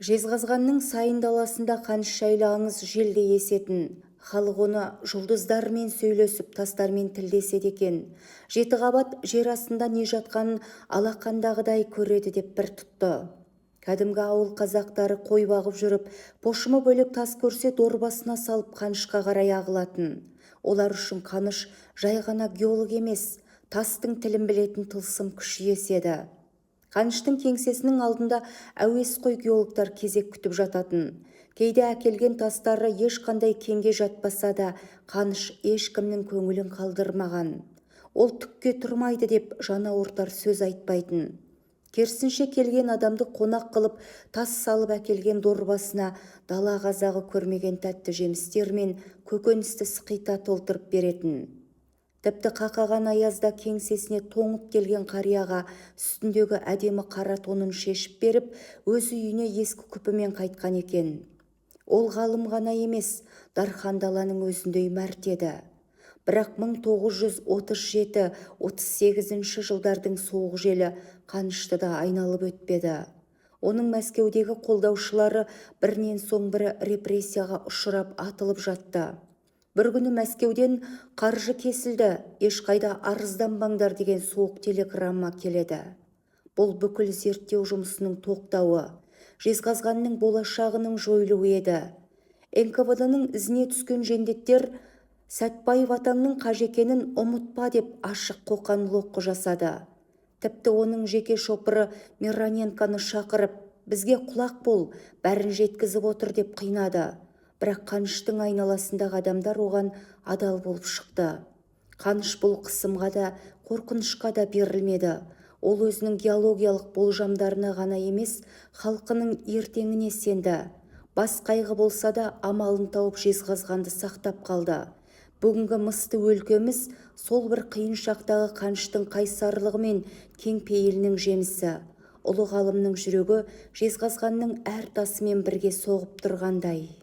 Жезқазғанның сайын даласында қаныш жайлауыңыз желге есетін. Халық оны жұлдыздармен сөйлесіп, тастармен тілдеседі екен. Жеті қабат жер астында не жатқанын алақандағыдай көреді деп бір тұтты. Кәдімгі ауыл қазақтары қой бағып жүріп, пошымы бөлек тас көрсе дорбасына салып қанышқа қарай ағылатын. Олар үшін қаныш жай ғана геолог емес, тастың тілін білетін тылсым күш иесі еді. Қаныштың кеңсесінің алдында әуесқой геологтар кезек күтіп жататын. Кейде әкелген тастары ешқандай кенге жатпаса да, қаныш ешкімнің көңілін қалдырмаған. Ол түкке тұрмайды деп жанауыртар сөз айтпайтын. Керісінше келген адамды қонақ қылып, тас салып әкелген дорбасына дала қазағы көрмеген тәтті жемістер мен көкөністі сықита толтырып беретін. Тіпті қақаған аязда кеңсесіне тоңып келген қарияға үстіндегі әдемі қара тонын шешіп беріп, өз үйіне ескі күпімен қайтқан екен. Ол ғалым ғана емес, дархан даланың өзіндей мәрт еді. Бірақ 1937-38 жылдардың соғыс желі Қанышты да айналып өтпеді. Оның Мәскеудегі қолдаушылары бірінен соң бірі репрессияға ұшырап атылып жатты. Бір күні Мәскеуден қаржы кесілді, ешқайда арызданбаңдар деген суық телеграмма келеді. Бұл бүкіл зерттеу жұмысының тоқтауы, Жезқазғанның болашағының жойылуы еді. НКВД-ның ізіне түскен жендеттер Сәтбаев атаңның қажекенін ұмытпа деп ашық қоқан-лоққы жасады. Тіпті оның жеке шопыры Мироненконы шақырып, бізге құлақ бол, бәрін жеткізіп отыр деп қинады. Бірақ Қаныштың айналасындағы адамдар оған адал болып шықты. Қаныш бұл қысымға да, қорқынышқа да берілмеді. Ол өзінің геологиялық болжамдарына ғана емес, халқының ертеңіне сенді. Бас қайғы болса да амалын тауып Жезқазғанды сақтап қалды. Бүгінгі мысты өлкеміз сол бір қиын шақтағы Қаныштың қайсарлығы мен кеңпейілінің жемісі. Ұлы ғалымның жүрегі Жезқазғанның әр тасымен бірге соғып тұрғандай.